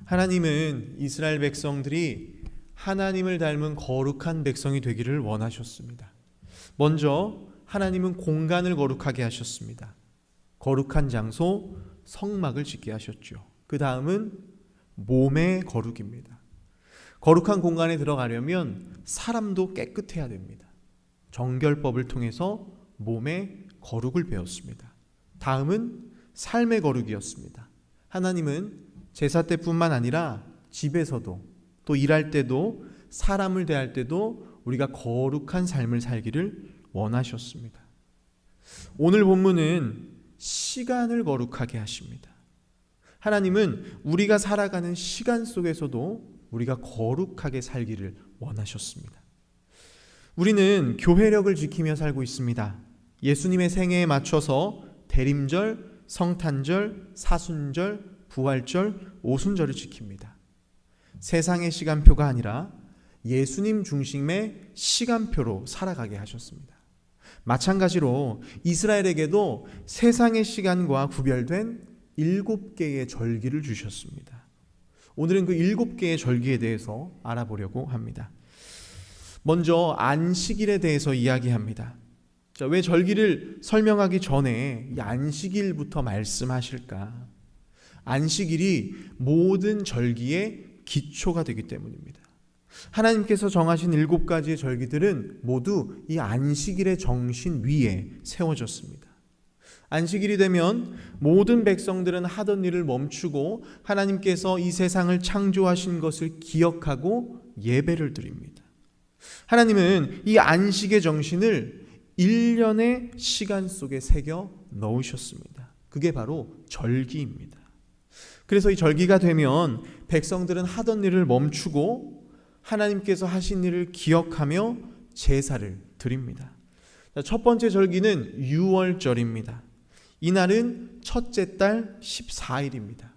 하나님은 이스라엘 백성들이 하나님을 닮은 거룩한 백성이 되기를 원하셨습니다. 먼저 하나님은 공간을 거룩하게 하셨습니다. 거룩한 장소, 성막을 짓게 하셨죠. 그 다음은 몸의 거룩입니다. 거룩한 공간에 들어가려면 사람도 깨끗해야 됩니다. 정결법을 통해서 몸의 거룩을 배웠습니다. 다음은 삶의 거룩이었습니다. 하나님은 제사 때뿐만 아니라 집에서도 또 일할 때도 사람을 대할 때도 우리가 거룩한 삶을 살기를 원하셨습니다. 오늘 본문은 시간을 거룩하게 하십니다. 하나님은 우리가 살아가는 시간 속에서도 우리가 거룩하게 살기를 원하셨습니다. 우리는 교회력을 지키며 살고 있습니다. 예수님의 생애에 맞춰서 대림절, 성탄절, 사순절, 부활절, 오순절을 지킵니다. 세상의 시간표가 아니라 예수님 중심의 시간표로 살아가게 하셨습니다. 마찬가지로 이스라엘에게도 세상의 시간과 구별된 7개의 절기를 주셨습니다. 오늘은 그 7개의 절기에 대해서 알아보려고 합니다. 먼저 안식일에 대해서 이야기합니다. 자, 왜 절기를 설명하기 전에 이 안식일부터 말씀하실까? 안식일이 모든 절기의 기초가 되기 때문입니다. 하나님께서 정하신 7가지의 절기들은 모두 이 안식일의 정신 위에 세워졌습니다. 안식일이 되면 모든 백성들은 하던 일을 멈추고 하나님께서 이 세상을 창조하신 것을 기억하고 예배를 드립니다. 하나님은 이 안식의 정신을 1년의 시간 속에 새겨 넣으셨습니다. 그게 바로 절기입니다. 그래서 이 절기가 되면 백성들은 하던 일을 멈추고 하나님께서 하신 일을 기억하며 제사를 드립니다. 첫 번째 절기는 유월절입니다. 이날은 첫째 달 14일입니다.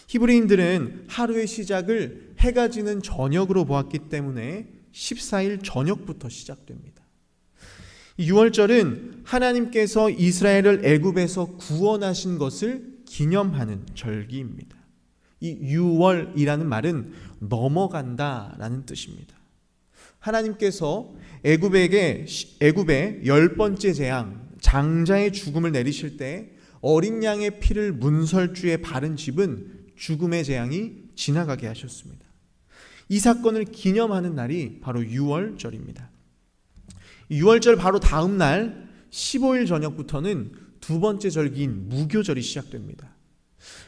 히브리인들은 하루의 시작을 해가 지는 저녁으로 보았기 때문에 14일 저녁부터 시작됩니다. 유월절은 하나님께서 이스라엘을 애굽에서 구원하신 것을 기념하는 절기입니다. 이 유월이라는 말은 넘어간다라는 뜻입니다. 하나님께서 애굽의 10번째 재앙, 장자의 죽음을 내리실 때 어린 양의 피를 문설주에 바른 집은 죽음의 재앙이 지나가게 하셨습니다. 이 사건을 기념하는 날이 바로 유월절입니다. 유월절 바로 다음 날 15일 저녁부터는 두 번째 절기인 무교절이 시작됩니다.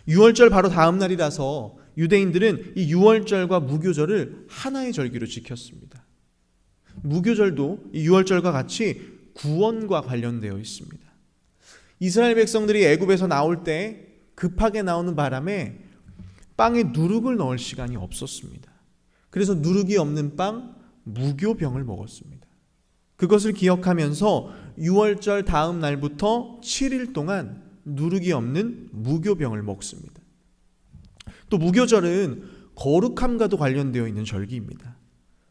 유월절 바로 다음 날이라서 유대인들은 이 유월절과 무교절을 하나의 절기로 지켰습니다. 무교절도 이 유월절과 같이 구원과 관련되어 있습니다. 이스라엘 백성들이 애굽에서 나올 때 급하게 나오는 바람에 빵에 누룩을 넣을 시간이 없었습니다. 그래서 누룩이 없는 빵, 무교병을 먹었습니다. 그것을 기억하면서 유월절 다음 날부터 7일 동안 누룩이 없는 무교병을 먹습니다. 또 무교절은 거룩함과도 관련되어 있는 절기입니다.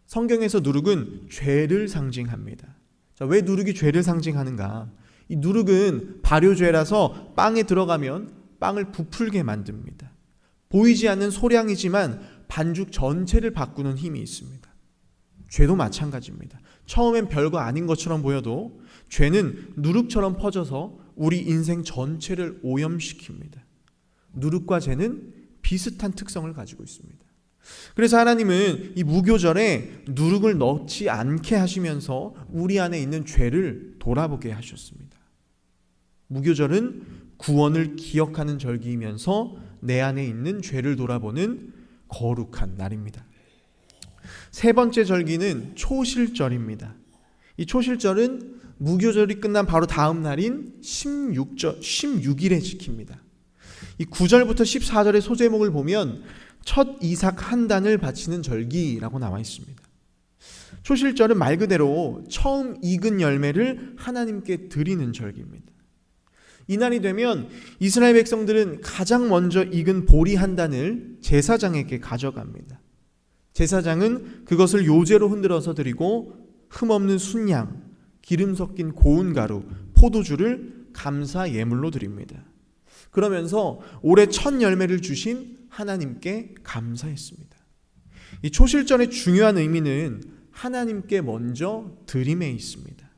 성경에서 누룩은 죄를 상징합니다. 자, 왜 누룩이 죄를 상징하는가? 이 누룩은 발효죄라서 빵에 들어가면 빵을 부풀게 만듭니다. 보이지 않는 소량이지만 반죽 전체를 바꾸는 힘이 있습니다. 죄도 마찬가지입니다. 처음엔 별거 아닌 것처럼 보여도 죄는 누룩처럼 퍼져서 우리 인생 전체를 오염시킵니다. 누룩과 죄는 비슷한 특성을 가지고 있습니다. 그래서 하나님은 이 무교절에 누룩을 넣지 않게 하시면서 우리 안에 있는 죄를 돌아보게 하셨습니다. 무교절은 구원을 기억하는 절기이면서 내 안에 있는 죄를 돌아보는 거룩한 날입니다. 세 번째 절기는 초실절입니다. 이 초실절은 무교절이 끝난 바로 다음 날인 16일에 지킵니다. 이 9절부터 14절의 소제목을 보면 첫 이삭 한 단을 바치는 절기라고 나와 있습니다. 초실절은 말 그대로 처음 익은 열매를 하나님께 드리는 절기입니다. 이날이 되면 이스라엘 백성들은 가장 먼저 익은 보리 한 단을 제사장에게 가져갑니다. 제사장은 그것을 요제로 흔들어서 드리고 흠없는 순양, 기름 섞인 고운 가루, 포도주를 감사 예물로 드립니다. 그러면서 올해 첫 열매를 주신 하나님께 감사했습니다. 이 초실절의 중요한 의미는 하나님께 먼저 드림에 있습니다.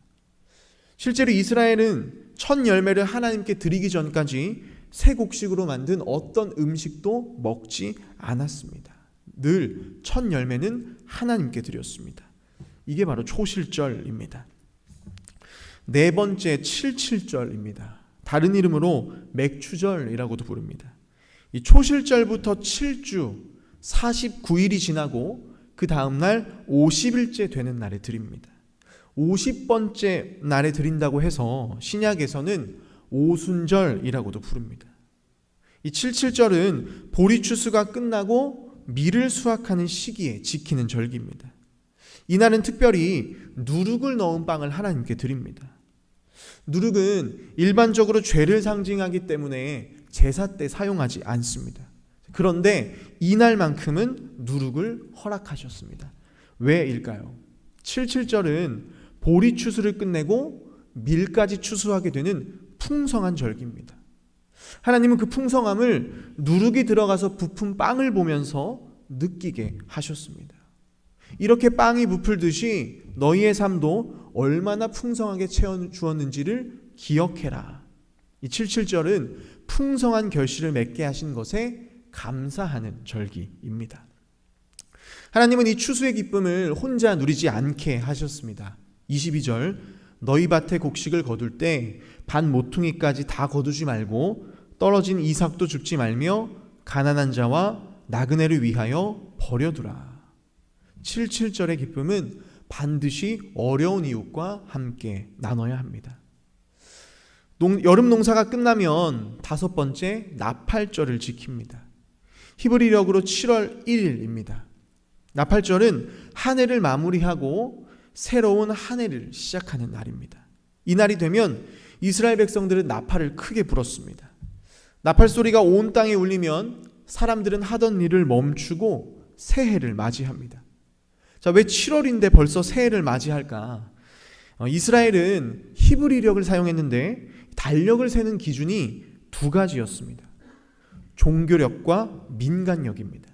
실제로 이스라엘은 첫 열매를 하나님께 드리기 전까지 새 곡식으로 만든 어떤 음식도 먹지 않았습니다. 늘 첫 열매는 하나님께 드렸습니다. 이게 바로 초실절입니다. 네 번째 77절입니다. 다른 이름으로 맥추절이라고도 부릅니다. 이 초실절부터 7주 49일이 지나고 그 다음날 50일째 되는 날에 드립니다. 50번째 날에 드린다고 해서 신약에서는 오순절이라고도 부릅니다. 이 77절은 보리 추수가 끝나고 밀을 수확하는 시기에 지키는 절기입니다. 이날은 특별히 누룩을 넣은 빵을 하나님께 드립니다. 누룩은 일반적으로 죄를 상징하기 때문에 제사 때 사용하지 않습니다. 그런데 이날만큼은 누룩을 허락하셨습니다. 왜일까요? 77절은 보리 추수를 끝내고 밀까지 추수하게 되는 풍성한 절기입니다. 하나님은 그 풍성함을 누룩이 들어가서 부푼 빵을 보면서 느끼게 하셨습니다. 이렇게 빵이 부풀듯이 너희의 삶도 얼마나 풍성하게 채워주었는지를 기억해라. 이 77절은 풍성한 결실을 맺게 하신 것에 감사하는 절기입니다. 하나님은 이 추수의 기쁨을 혼자 누리지 않게 하셨습니다. 22절 너희 밭에 곡식을 거둘 때 반 모퉁이까지 다 거두지 말고 떨어진 이삭도 줍지 말며 가난한 자와 나그네를 위하여 버려두라. 77절의 기쁨은 반드시 어려운 이웃과 함께 나눠야 합니다. 여름 농사가 끝나면 5번째 나팔절을 지킵니다. 히브리력으로 7월 1일입니다. 나팔절은 한 해를 마무리하고 새로운 한 해를 시작하는 날입니다. 이 날이 되면 이스라엘 백성들은 나팔을 크게 불었습니다. 나팔 소리가 온 땅에 울리면 사람들은 하던 일을 멈추고 새해를 맞이합니다. 자, 왜 7월인데 벌써 새해를 맞이할까? 이스라엘은 히브리력을 사용했는데 달력을 세는 기준이 두 가지였습니다. 종교력과 민간력입니다.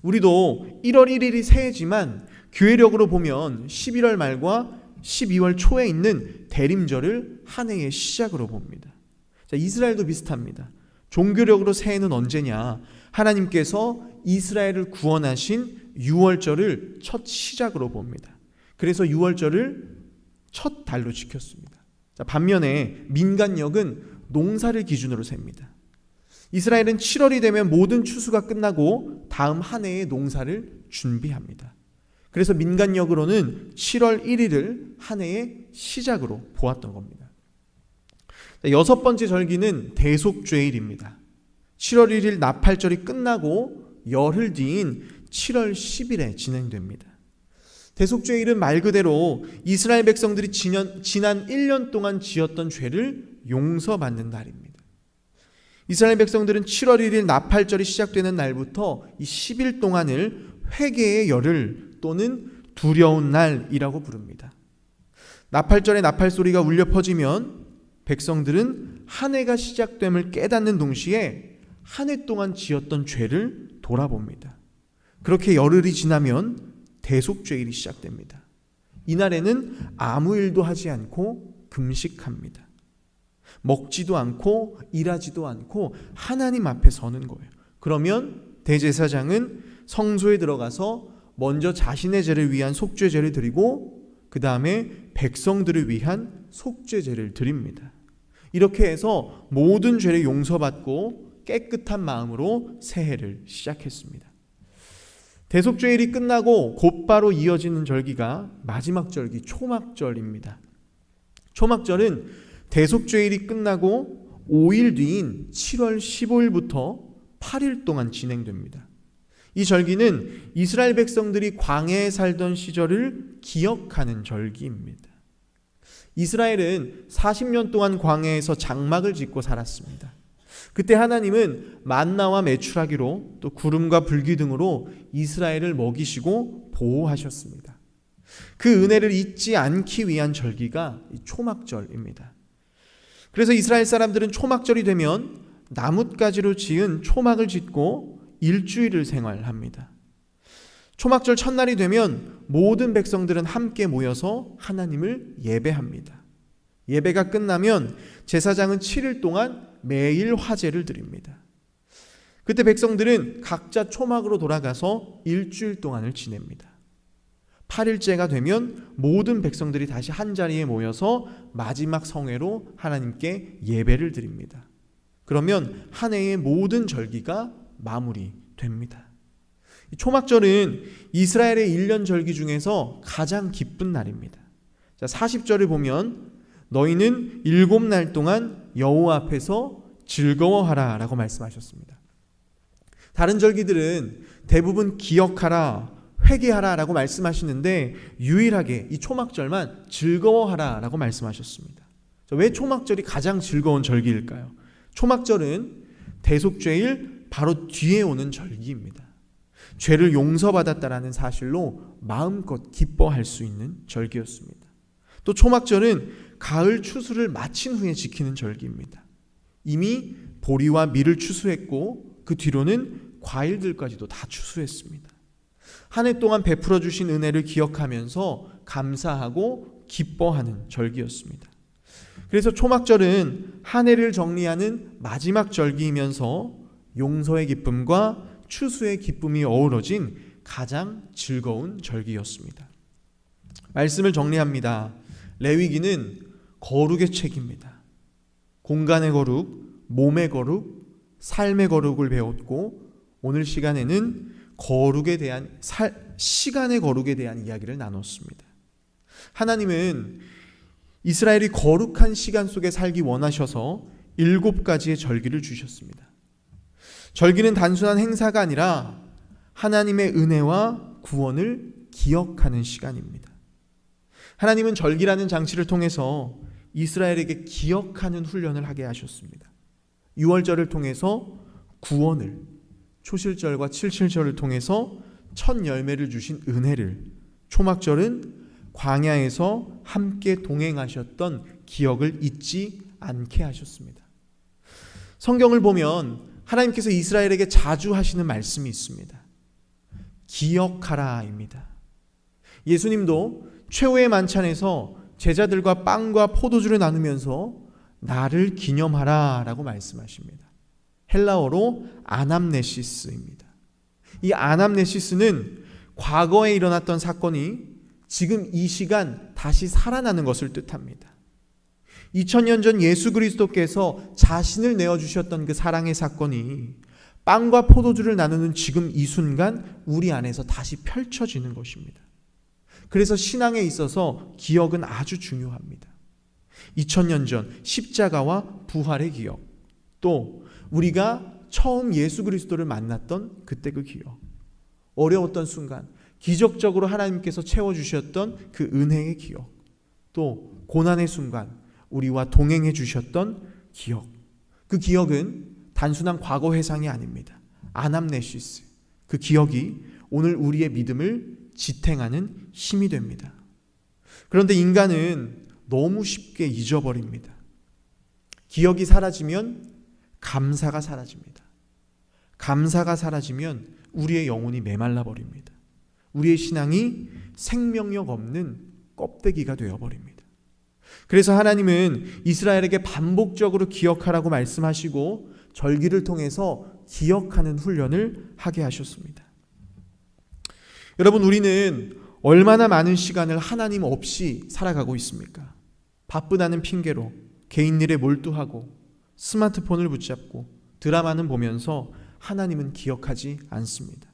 우리도 1월 1일이 새해지만 교회력으로 보면 11월 말과 12월 초에 있는 대림절을 한 해의 시작으로 봅니다. 자, 이스라엘도 비슷합니다. 종교력으로 새해는 언제냐? 하나님께서 이스라엘을 구원하신 6월절을 첫 시작으로 봅니다. 그래서 6월절을 첫 달로 지켰습니다. 자, 반면에 민간력은 농사를 기준으로 셉니다. 이스라엘은 7월이 되면 모든 추수가 끝나고 다음 한 해의 농사를 준비합니다. 그래서 민간력으로는 7월 1일을 한 해의 시작으로 보았던 겁니다. 6번째 절기는 대속죄일입니다. 7월 1일 나팔절이 끝나고 열흘 뒤인 7월 10일에 진행됩니다. 대속죄일은 말 그대로 이스라엘 백성들이 지난 1년 동안 지었던 죄를 용서받는 날입니다. 이스라엘 백성들은 7월 1일 나팔절이 시작되는 날부터 이 10일 동안을 회개의 열흘 또는 두려운 날이라고 부릅니다. 나팔절의 나팔소리가 울려 퍼지면 백성들은 한 해가 시작됨을 깨닫는 동시에 한 해 동안 지었던 죄를 돌아봅니다. 그렇게 열흘이 지나면 대속죄일이 시작됩니다. 이날에는 아무 일도 하지 않고 금식합니다. 먹지도 않고 일하지도 않고 하나님 앞에 서는 거예요. 그러면 대제사장은 성소에 들어가서 먼저 자신의 죄를 위한 속죄제를 드리고 그 다음에 백성들을 위한 속죄제를 드립니다. 이렇게 해서 모든 죄를 용서받고 깨끗한 마음으로 새해를 시작했습니다. 대속죄일이 끝나고 곧바로 이어지는 절기가 마지막 절기 초막절입니다. 초막절은 대속죄일이 끝나고 5일 뒤인 7월 15일부터 8일 동안 진행됩니다. 이 절기는 이스라엘 백성들이 광야에 살던 시절을 기억하는 절기입니다. 이스라엘은 40년 동안 광야에서 장막을 짓고 살았습니다. 그때 하나님은 만나와 메추라기로 또 구름과 불기 등으로 이스라엘을 먹이시고 보호하셨습니다. 그 은혜를 잊지 않기 위한 절기가 초막절입니다. 그래서 이스라엘 사람들은 초막절이 되면 나뭇가지로 지은 초막을 짓고 일주일을 생활합니다. 초막절 첫날이 되면 모든 백성들은 함께 모여서 하나님을 예배합니다. 예배가 끝나면 제사장은 7일 동안 매일 화제를 드립니다. 그때 백성들은 각자 초막으로 돌아가서 일주일 동안을 지냅니다. 8일째가 되면 모든 백성들이 다시 한자리에 모여서 마지막 성회로 하나님께 예배를 드립니다. 그러면 한 해의 모든 절기가 마무리됩니다. 초막절은 이스라엘의 1년 절기 중에서 가장 기쁜 날입니다. 40절을 보면 너희는 7날 동안 여호와 앞에서 즐거워하라 라고 말씀하셨습니다. 다른 절기들은 대부분 기억하라, 회개하라 라고 말씀하시는데 유일하게 이 초막절만 즐거워하라 라고 말씀하셨습니다. 왜 초막절이 가장 즐거운 절기일까요? 초막절은 대속죄일 바로 뒤에 오는 절기입니다. 죄를 용서받았다라는 사실로 마음껏 기뻐할 수 있는 절기였습니다. 또 초막절은 가을 추수를 마친 후에 지키는 절기입니다. 이미 보리와 밀을 추수했고 그 뒤로는 과일들까지도 다 추수했습니다. 한 해 동안 베풀어 주신 은혜를 기억하면서 감사하고 기뻐하는 절기였습니다. 그래서 초막절은 한 해를 정리하는 마지막 절기이면서 용서의 기쁨과 추수의 기쁨이 어우러진 가장 즐거운 절기였습니다. 말씀을 정리합니다. 레위기는 거룩의 책입니다. 공간의 거룩, 몸의 거룩, 삶의 거룩을 배웠고 오늘 시간에는 거룩에 대한 시간의 거룩에 대한 이야기를 나눴습니다. 하나님은 이스라엘이 거룩한 시간 속에 살기 원하셔서 7가지의 절기를 주셨습니다. 절기는 단순한 행사가 아니라 하나님의 은혜와 구원을 기억하는 시간입니다. 하나님은 절기라는 장치를 통해서 이스라엘에게 기억하는 훈련을 하게 하셨습니다. 유월절을 통해서 구원을, 초실절과 칠칠절을 통해서 첫 열매를 주신 은혜를, 초막절은 광야에서 함께 동행하셨던 기억을 잊지 않게 하셨습니다. 성경을 보면 하나님께서 이스라엘에게 자주 하시는 말씀이 있습니다. 기억하라입니다. 예수님도 최후의 만찬에서 제자들과 빵과 포도주를 나누면서 나를 기념하라 라고 말씀하십니다. 헬라어로 아남네시스입니다. 이 아남네시스는 과거에 일어났던 사건이 지금 이 시간 다시 살아나는 것을 뜻합니다. 2000년 전 예수 그리스도께서 자신을 내어주셨던 그 사랑의 사건이 빵과 포도주를 나누는 지금 이 순간 우리 안에서 다시 펼쳐지는 것입니다. 그래서 신앙에 있어서 기억은 아주 중요합니다. 2000년 전 십자가와 부활의 기억, 또 우리가 처음 예수 그리스도를 만났던 그때 그 기억, 어려웠던 순간 기적적으로 하나님께서 채워주셨던 그 은혜의 기억, 또 고난의 순간 우리와 동행해 주셨던 기억, 그 기억은 단순한 과거 회상이 아닙니다. 아남네시스, 그 기억이 오늘 우리의 믿음을 지탱하는 힘이 됩니다. 그런데 인간은 너무 쉽게 잊어버립니다. 기억이 사라지면 감사가 사라집니다. 감사가 사라지면 우리의 영혼이 메말라 버립니다. 우리의 신앙이 생명력 없는 껍데기가 되어버립니다. 그래서 하나님은 이스라엘에게 반복적으로 기억하라고 말씀하시고 절기를 통해서 기억하는 훈련을 하게 하셨습니다. 여러분, 우리는 얼마나 많은 시간을 하나님 없이 살아가고 있습니까? 바쁘다는 핑계로 개인 일에 몰두하고 스마트폰을 붙잡고 드라마는 보면서 하나님은 기억하지 않습니다.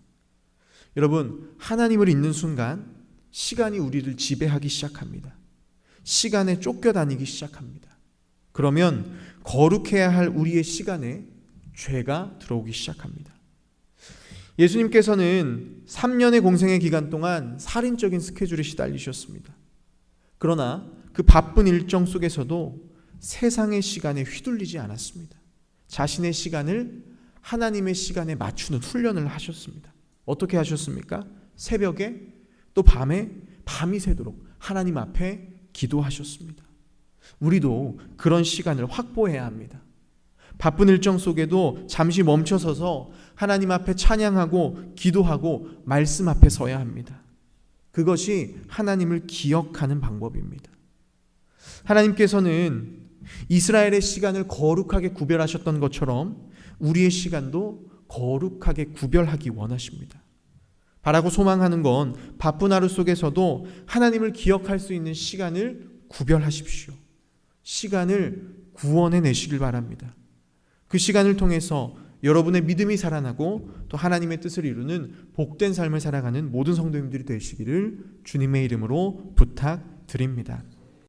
여러분, 하나님을 잊는 순간 시간이 우리를 지배하기 시작합니다. 시간에 쫓겨다니기 시작합니다. 그러면 거룩해야 할 우리의 시간에 죄가 들어오기 시작합니다. 예수님께서는 3년의 공생의 기간 동안 살인적인 스케줄에 시달리셨습니다. 그러나 그 바쁜 일정 속에서도 세상의 시간에 휘둘리지 않았습니다. 자신의 시간을 하나님의 시간에 맞추는 훈련을 하셨습니다. 어떻게 하셨습니까? 새벽에 또 밤이 새도록 하나님 앞에 기도하셨습니다. 우리도 그런 시간을 확보해야 합니다. 바쁜 일정 속에도 잠시 멈춰서서 하나님 앞에 찬양하고 기도하고 말씀 앞에 서야 합니다. 그것이 하나님을 기억하는 방법입니다. 하나님께서는 이스라엘의 시간을 거룩하게 구별하셨던 것처럼 우리의 시간도 거룩하게 구별하기 원하십니다. 바라고 소망하는 건 바쁜 하루 속에서도 하나님을 기억할 수 있는 시간을 구별하십시오. 시간을 구원해 내시길 바랍니다. 그 시간을 통해서 여러분의 믿음이 살아나고 또 하나님의 뜻을 이루는 복된 삶을 살아가는 모든 성도님들이 되시기를 주님의 이름으로 부탁드립니다.